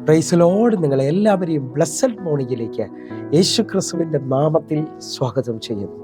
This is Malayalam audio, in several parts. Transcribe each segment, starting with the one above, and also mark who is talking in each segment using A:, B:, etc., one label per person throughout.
A: Praise Lord. നിങ്ങളെ എല്ലാവരെയും ബ്ലെസ്സഡ് മോർണിംഗിലേക്ക് യേശു ക്രിസ്തുവിൻ്റെ നാമത്തിൽ സ്വാഗതം ചെയ്യുന്നു.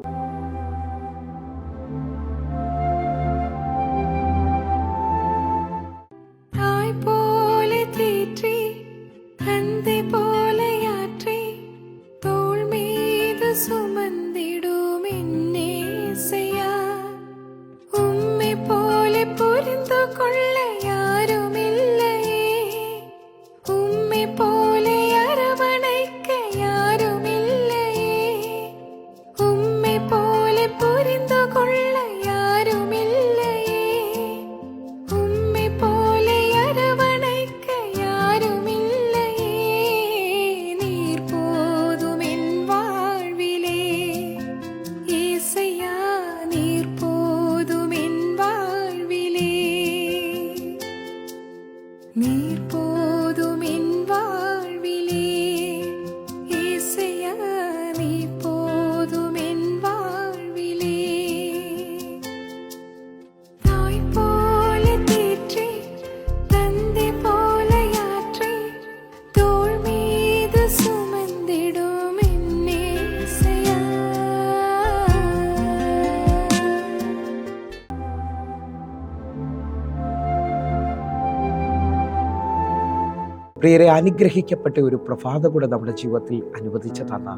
A: പ്രിയരെ, അനുഗ്രഹിക്കപ്പെട്ട ഒരു പ്രഭാതം കൂടെ നമ്മുടെ ജീവിതത്തിൽ അനുവദിച്ചു തന്ന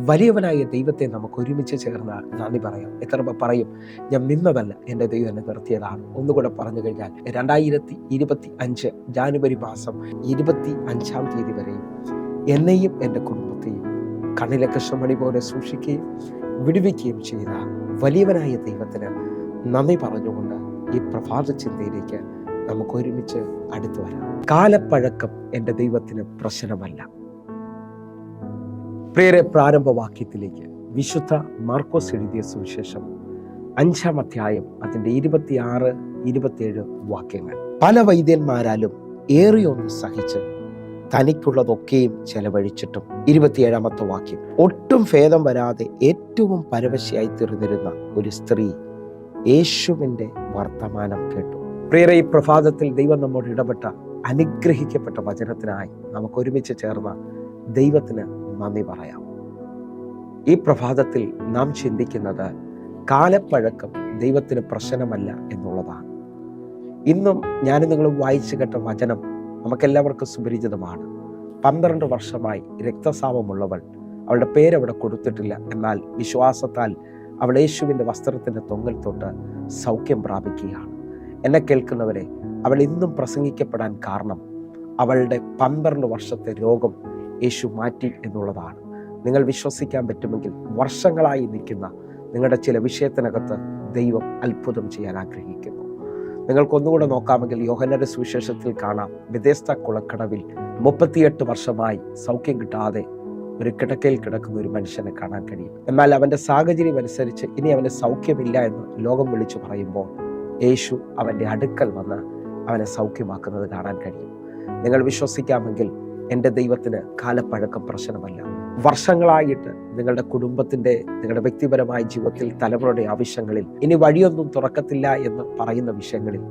A: വലിയവനായ ദൈവത്തെ നമുക്ക് ഒരുമിച്ച് ചേർന്ന് നന്ദി പറയാം. എത്ര പറയും, ഞാൻ നിന്നതല്ല, എൻ്റെ ദൈവം എന്നെ നിർത്തിയതാണ്. ഒന്നുകൂടെ പറഞ്ഞു കഴിഞ്ഞാൽ 2025 ജാനുവരി മാസം 25-ാം തീയതി വരെയും എന്നെയും എൻ്റെ കുടുംബത്തെയും കണ്ണിലെ കൃഷ്ണമണി പോലെ സൂക്ഷിക്കുകയും വിടുവിക്കുകയും ചെയ്ത വലിയവനായ ദൈവത്തിന് നന്ദി പറഞ്ഞുകൊണ്ട് ഈ പ്രഭാത ചിന്തയിലേക്ക് നമുക്ക് ഒരുമിച്ച് അടുത്തു വരാം. കാലപ്പഴക്കം എൻ്റെ ദൈവത്തിന് പ്രശ്നമല്ല. പ്രിയരെ, പ്രാരംഭവാക്യത്തിലേക്ക് വിശുദ്ധ മാർക്കോസ് എഴുതിയ സുവിശേഷം 5-ാം അധ്യായം അതിൻ്റെ 26-27 വാക്യങ്ങൾ. പല വൈദ്യന്മാരാലും ഏറിയൊന്ന് സഹിച്ച് തനിക്കുള്ളതൊക്കെയും ചെലവഴിച്ചിട്ടും 27-ാമത്തെ വാക്യം. ഒട്ടും ഭേദം വരാതെ ഏറ്റവും പരവശയായി തീർന്നിരുന്ന ഒരു സ്ത്രീ യേശുവിൻ്റെ വർത്തമാനം കേട്ടു. പ്രിയരെ, ഈ പ്രഭാതത്തിൽ ദൈവം നമ്മോട് ഇടപെട്ട അനുഗ്രഹിക്കപ്പെട്ട വചനത്തിനായി നമുക്ക് ഒരുമിച്ച് ചേർന്ന ദൈവത്തിന് നന്ദി പറയാം. ഈ പ്രഭാതത്തിൽ നാം ചിന്തിക്കുന്നത് കാലപ്പഴക്കം ദൈവത്തിന് പ്രശ്നമല്ല എന്നുള്ളതാണ്. ഇന്നും ഞാനും നിങ്ങളും വായിച്ചു കേട്ട വചനം നമുക്കെല്ലാവർക്കും സുപരിചിതമാണ്. 12 വർഷമായി രക്തസ്രാവമുള്ളവൾ, അവളുടെ പേരവിടെ കൊടുത്തിട്ടില്ല, എന്നാൽ വിശ്വാസത്താൽ അവൾ യേശുവിൻ്റെ വസ്ത്രത്തിൻ്റെ തൊങ്ങൽ തൊട്ട് സൗഖ്യം പ്രാപിക്കുകയാണ്. എന്നെ കേൾക്കുന്നവരെ, അവൾ ഇന്നും പ്രസംഗിക്കപ്പെടാൻ കാരണം അവളുടെ 12 വർഷത്തെ രോഗം യേശു മാറ്റി എന്നുള്ളതാണ്. നിങ്ങൾ വിശ്വസിക്കാൻ പറ്റുമെങ്കിൽ വർഷങ്ങളായി നിൽക്കുന്ന നിങ്ങളുടെ ചില വിഷയത്തിനകത്ത് ദൈവം അത്ഭുതം ചെയ്യാൻ ആഗ്രഹിക്കുന്നു. നിങ്ങൾക്കൊന്നുകൂടെ നോക്കാമെങ്കിൽ യോഹന്നാന്റെ സുവിശേഷത്തിൽ കാണാം, ബെഥെസ്ദ കുളക്കടവിൽ 38 വർഷമായി സൗഖ്യം കിട്ടാതെ ഒരു കിടക്കയിൽ കിടക്കുന്ന ഒരു മനുഷ്യനെ കാണാൻ കഴിയും. എന്നാൽ അവൻ്റെ സാഹചര്യം അനുസരിച്ച് ഇനി അവന് സൗഖ്യമില്ല എന്ന് ലോകം വിളിച്ചു പറയുമ്പോൾ യേശു അവൻ്റെ അടുക്കൽ വന്ന് അവനെ സൗഖ്യമാക്കുന്നത് കാണാൻ കഴിയും. നിങ്ങൾ വിശ്വസിക്കാമെങ്കിൽ എൻ്റെ ദൈവത്തിന് കാലപ്പഴക്കം പ്രശ്നമല്ല. വർഷങ്ങളായിട്ട് നിങ്ങളുടെ കുടുംബത്തിൻ്റെ, നിങ്ങളുടെ വ്യക്തിപരമായ ജീവിതത്തിൽ തലമുറയുടെ ആവശ്യങ്ങളിൽ ഇനി വഴിയൊന്നും തുറക്കത്തില്ല എന്ന് പറയുന്ന വിഷയങ്ങളിൽ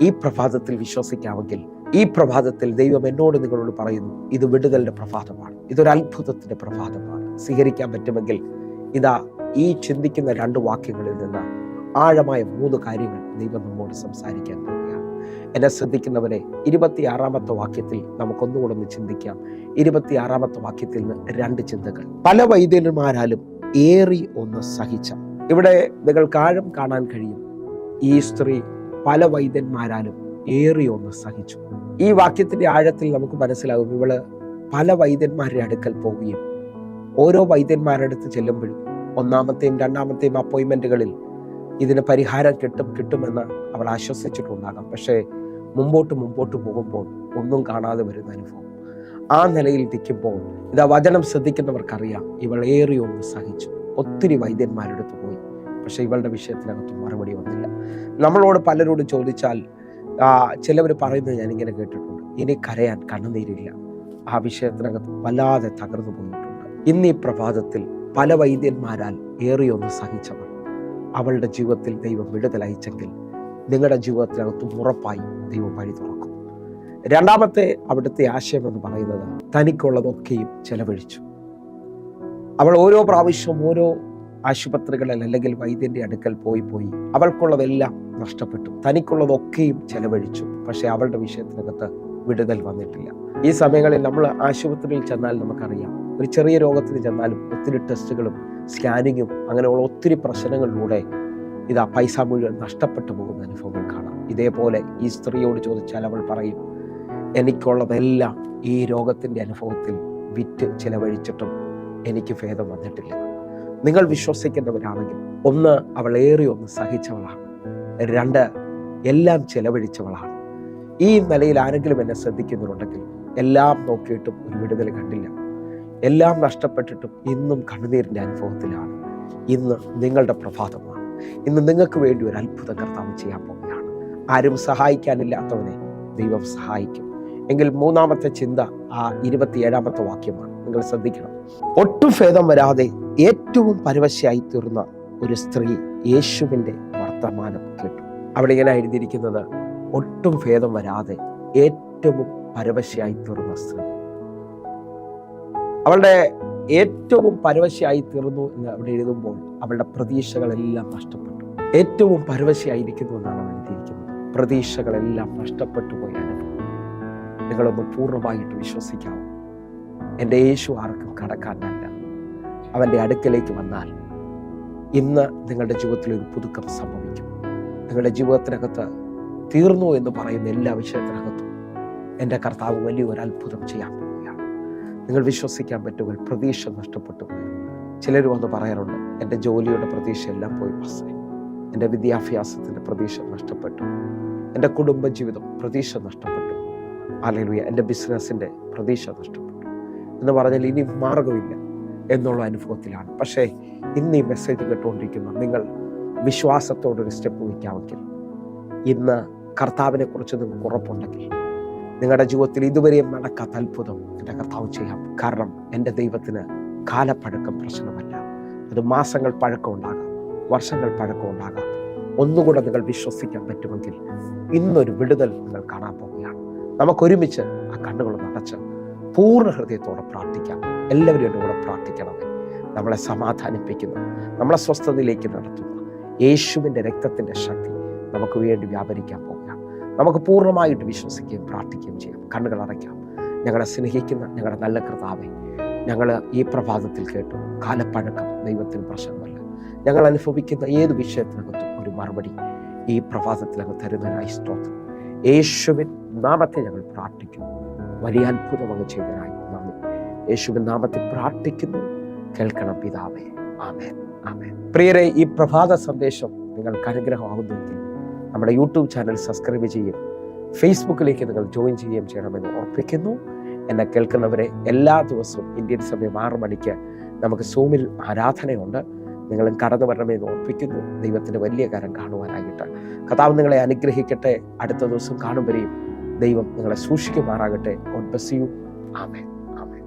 A: ഈ പ്രഭാതത്തിൽ വിശ്വസിക്കാമെങ്കിൽ ഈ പ്രഭാതത്തിൽ ദൈവം എന്നോട് നിങ്ങളോട് പറയുന്നു, ഇത് വിടുതലിൻ്റെ പ്രഭാതമാണ്, ഇതൊരു അത്ഭുതത്തിൻ്റെ പ്രഭാതമാണ്. സ്വീകരിക്കാൻ പറ്റുമെങ്കിൽ ഇതാ ഈ ചിന്തിക്കുന്ന 2 വാക്യങ്ങളിൽ നിന്ന് ആഴമായ 3 കാര്യങ്ങൾ ദൈവം നമ്മോട് സംസാരിക്കാൻ പോവുകയാണ്. എന്നെ ശ്രദ്ധിക്കുന്നവരെ, 26-ാമത്തെ വാക്യത്തിൽ നമുക്കൊന്നുകൂടെ ഒന്ന് ചിന്തിക്കാം. 26-ാമത്തെ വാക്യത്തിൽ നിന്ന് 2 ചിന്തകൾ. പല വൈദ്യന്മാരാലും ഏറി ഒന്ന് സഹിച്ച. ഇവിടെ നിങ്ങൾക്ക് ആഴം കാണാൻ കഴിയും. ഈ സ്ത്രീ പല വൈദ്യന്മാരാലും ഏറി ഒന്ന് സഹിച്ചു. ഈ വാക്യത്തിന്റെ ആഴത്തിൽ നമുക്ക് മനസ്സിലാകും, ഇവള് പല വൈദ്യന്മാരുടെ അടുക്കൽ പോവുകയും ഓരോ വൈദ്യന്മാരുടെ അടുത്ത് ചെല്ലുമ്പോഴും 1-ാമത്തെയും 2-ാമത്തെയും അപ്പോയിൻമെന്റുകളിൽ ഇതിന് പരിഹാരം കിട്ടുമെന്ന് അവൾ ആശ്വസിച്ചിട്ടുണ്ടാകാം. പക്ഷേ മുമ്പോട്ട് പോകുമ്പോൾ ഒന്നും കാണാതെ വരുന്ന അനുഭവം. ആ നിലയിൽ നിൽക്കുമ്പോൾ ഇതാ വചനം ശ്രദ്ധിക്കുന്നവർക്കറിയാം, ഇവൾ ഏറി ഒന്ന് സഹിച്ചു. ഒത്തിരി വൈദ്യന്മാരുടെ അടുത്ത് പോയി, പക്ഷെ ഇവളുടെ വിഷയത്തിനകത്ത് മറുപടി വന്നില്ല. നമ്മളോട് പലരോട് ചോദിച്ചാൽ ചിലവർ പറയുന്നത് ഞാനിങ്ങനെ കേട്ടിട്ടുണ്ട്, ഇനി കരയാൻ കണ്ണുനീരില്ല. ആ വിഷയത്തിനകത്ത് വല്ലാതെ തകർന്നു പോയിട്ടുണ്ട്. ഇന്ന് ഈ പ്രഭാതത്തിൽ പല വൈദ്യന്മാരാൽ ഏറിയൊന്ന് സഹിച്ചവർ, അവളുടെ ജീവിതത്തിൽ ദൈവം വിടുതൽ അയച്ചെങ്കിൽ നിങ്ങളുടെ ജീവിതത്തിനകത്തും ഉറപ്പായി ദൈവം വഴി തുറക്കും. രണ്ടാമത്തെ അവിടുത്തെ ആശയം എന്ന് പറയുന്നത് തനിക്കുള്ളതൊക്കെയും ചെലവഴിച്ചു. അവൾ ഓരോ പ്രാവശ്യവും ഓരോ ആശുപത്രികളിൽ അല്ലെങ്കിൽ വൈദ്യന്റെ അടുക്കൽ പോയി അവൾക്കുള്ളതെല്ലാം നഷ്ടപ്പെട്ടു. തനിക്കുള്ളതൊക്കെയും ചെലവഴിച്ചു. പക്ഷെ അവളുടെ വിഷയത്തിനകത്ത് വിടുതൽ വന്നിട്ടില്ല. ഈ സമയങ്ങളിൽ നമ്മൾ ആശുപത്രിയിൽ ചെന്നാൽ നമുക്കറിയാം, ഒരു ചെറിയ രോഗത്തിന് ചെന്നാലും ഒത്തിരി ടെസ്റ്റുകളും സ്കാനിങ്ങും അങ്ങനെയുള്ള ഒത്തിരി പ്രശ്നങ്ങളിലൂടെ ഇതാ പൈസ മുഴുവൻ നഷ്ടപ്പെട്ടു പോകുന്ന അനുഭവങ്ങൾ കാണാം. ഇതേപോലെ ഈ സ്ത്രീയോട് ചോദിച്ചാൽ അവൾ പറയും, എനിക്കുള്ളതെല്ലാം ഈ രോഗത്തിൻ്റെ അനുഭവത്തിൽ വിറ്റ് ചിലവഴിച്ചിട്ടും എനിക്ക് ഭേദം വന്നിട്ടില്ല. നിങ്ങൾ വിശ്വസിക്കുന്നവരാണെങ്കിൽ, ഒന്ന്, അവൾ ഒന്ന് സഹിച്ചവളാണ്. രണ്ട്, എല്ലാം ചെലവഴിച്ചവളാണ്. ഈ നിലയിൽ ആരെങ്കിലും എന്നെ ശ്രദ്ധിക്കുന്നുണ്ടെങ്കിൽ, എല്ലാം നോക്കിയിട്ടും ഒരു വിടുതൽ കണ്ടില്ല, എല്ലാം നഷ്ടപ്പെട്ടിട്ടും ഇന്നും കണ്ണുനീരിൻ്റെ അനുഭവത്തിലാണ്, ഇന്ന് നിങ്ങളുടെ പ്രഭാതമാണ്. ഇന്ന് നിങ്ങൾക്ക് വേണ്ടി ഒരു അത്ഭുതം കർത്താവ് ചെയ്യാൻ പോവുകയാണ്. ആരും സഹായിക്കാനില്ലാത്തവനെ ദൈവം സഹായിക്കും. എങ്കിൽ മൂന്നാമത്തെ ചിന്ത ആ 27-ാമത്തെ വാക്യമാണ്. നിങ്ങൾ ശ്രദ്ധിക്കണം. ഒട്ടും ഭേദം വരാതെ ഏറ്റവും പരവശയായി തീർന്ന ഒരു സ്ത്രീ യേശുവിൻ്റെ വർത്തമാനം കേട്ടു. അവിടെ ഇങ്ങനെ എഴുതിയിരിക്കുന്നത്, ഒട്ടും ഭേദം വരാതെ ഏറ്റവും പരവശയായി തീർന്ന സ്ത്രീ. അവളുടെ ഏറ്റവും പരവശയായി തീർന്നു എന്ന് അവിടെ എഴുതുമ്പോൾ അവളുടെ പ്രതീക്ഷകളെല്ലാം നഷ്ടപ്പെട്ടു. ഏറ്റവും പരവശയായിരിക്കുന്നു എന്നാണ് എഴുതിയിരിക്കുന്നത്. പ്രതീക്ഷകളെല്ലാം നഷ്ടപ്പെട്ടു പോയ അനുഭവം നിങ്ങളൊന്ന് പൂർണ്ണമായിട്ട് വിശ്വസിക്കാവൂ. എൻ്റെ യേശു ആർക്കും കടക്കാനല്ല. അവൻ്റെ അടുക്കലേക്ക് വന്നാൽ ഇന്ന് നിങ്ങളുടെ ജീവിതത്തിൽ ഒരു പുതുക്കം സംഭവിക്കും. നിങ്ങളുടെ ജീവിതത്തിനകത്ത് തീർന്നു എന്ന് പറയുന്ന എല്ലാ വിഷയത്തിനകത്തും എൻ്റെ കർത്താവ് വലിയൊരു അത്ഭുതം ചെയ്യാൻ പോവുകയാണ്. നിങ്ങൾ വിശ്വസിക്കാൻ പറ്റുമെങ്കിൽ പ്രതീക്ഷ നഷ്ടപ്പെട്ടു പോയി. ചിലർ വന്ന് പറയാറുണ്ട്, എൻ്റെ ജോലിയുടെ പ്രതീക്ഷ എല്ലാം പോയി പാസ്സേ, എൻ്റെ വിദ്യാഭ്യാസത്തിൻ്റെ പ്രതീക്ഷ നഷ്ടപ്പെട്ടു, എൻ്റെ കുടുംബജീവിതം പ്രതീക്ഷ നഷ്ടപ്പെട്ടു, ഹല്ലേലൂയ, എൻ്റെ ബിസിനസ്സിൻ്റെ പ്രതീക്ഷ നഷ്ടപ്പെട്ടു എന്ന് പറഞ്ഞാൽ ഇനി മാർഗമില്ല എന്നുള്ള അനുഭവത്തിലാണ്. പക്ഷേ ഇന്ന് ഈ മെസ്സേജ് കേട്ടുകൊണ്ടിരിക്കുന്ന നിങ്ങൾ വിശ്വാസത്തോടൊരു സ്റ്റെപ്പ് വയ്ക്കാമെങ്കിൽ, ഇന്ന് കർത്താവിനെ കുറിച്ച് നിങ്ങൾക്ക് ഉറപ്പുണ്ടെങ്കിൽ, നിങ്ങളുടെ ജീവിതത്തിൽ ഇതുവരെയും നടക്കാത്ത അത്ഭുതം എൻ്റെ കർത്താവ് ചെയ്യാം. കാരണം എൻ്റെ ദൈവത്തിന് കാലപ്പഴക്കം പ്രശ്നമല്ല. അത് മാസങ്ങൾ പഴക്കം ഉണ്ടാകാം, വർഷങ്ങൾ പഴക്കം ഉണ്ടാകാം. ഒന്നുകൂടെ നിങ്ങൾ വിശ്വസിക്കാൻ പറ്റുമെങ്കിൽ ഇന്നൊരു വിടുതൽ നിങ്ങൾ കാണാൻ പോവുകയാണ്. നമുക്കൊരുമിച്ച് ആ കണ്ണുകൾ നടച്ച് പൂർണ്ണ ഹൃദയത്തോടെ പ്രാർത്ഥിക്കാം. എല്ലാവരും എൻ്റെ കൂടെ പ്രാർത്ഥിക്കണമേ. നമ്മളെ സമാധാനിപ്പിക്കുന്ന, നമ്മളെ സ്വസ്ഥതയിലേക്ക് നടത്തുന്ന യേശുവിൻ്റെ രക്തത്തിൻ്റെ ശക്തി നമുക്ക് വേണ്ടി വ്യാപരിക്കാൻ പോവുകയാണ്. നമുക്ക് പൂർണ്ണമായിട്ട് വിശ്വസിക്കുകയും പ്രാർത്ഥിക്കുകയും ചെയ്യാം. കണ്ണുകൾ അടയ്ക്കാം. ഞങ്ങളെ സ്നേഹിക്കുന്ന ഞങ്ങളുടെ നല്ല കർത്താവേ, ഞങ്ങൾ ഈ പ്രഭാതത്തിൽ കേട്ടു, കാലപ്പഴക്കം ദൈവത്തിന് പ്രശ്നമല്ല. ഞങ്ങൾ അനുഭവിക്കുന്ന ഏത് വിഷയത്തിനകത്തും ഒരു മറുപടി ഈ പ്രഭാതത്തിനകത്ത് തരുന്നതിനായി സ്തോത്രം. യേശുവിൻ നാമത്തെ ഞങ്ങൾ പ്രാർത്ഥിക്കുന്നു. വലിയ അത്ഭുതം അങ്ങ് ചെയ്തതിനായി നന്ദി. യേശുവിൻ നാമത്തിൽ പ്രാർത്ഥിക്കുന്നു. കേൾക്കണം പിതാവേ. ആമേൻ, ആമേൻ. പ്രിയരെ, ഈ പ്രഭാത സന്ദേശം നിങ്ങൾക്ക് അനുഗ്രഹമാകുന്നുവെങ്കിൽ നമ്മുടെ യൂട്യൂബ് ചാനൽ സബ്സ്ക്രൈബ് ചെയ്യും, ഫേസ്ബുക്കിലേക്ക് നിങ്ങൾ ജോയിൻ ചെയ്യുകയും ചെയ്യണമെന്ന് ഓർപ്പിക്കുന്നു. എന്നെ കേൾക്കുന്നവരെ, എല്ലാ ദിവസവും ഇന്ത്യൻ സമയം 6 മണിക്ക് നമുക്ക് സൂമിൽ ആരാധനയുണ്ട്. നിങ്ങളും കടന്നു വരണമെന്ന് ഓർപ്പിക്കുന്നു. ദൈവത്തിൻ്റെ വലിയ കാര്യം കാണുവാനായിട്ട് കർത്താവ് നിങ്ങളെ അനുഗ്രഹിക്കട്ടെ. അടുത്ത ദിവസം കാണും വരെയും ദൈവം നിങ്ങളെ സൂക്ഷിക്കുമാറാകട്ടെ. God bless you. ആമേൻ, ആമേൻ.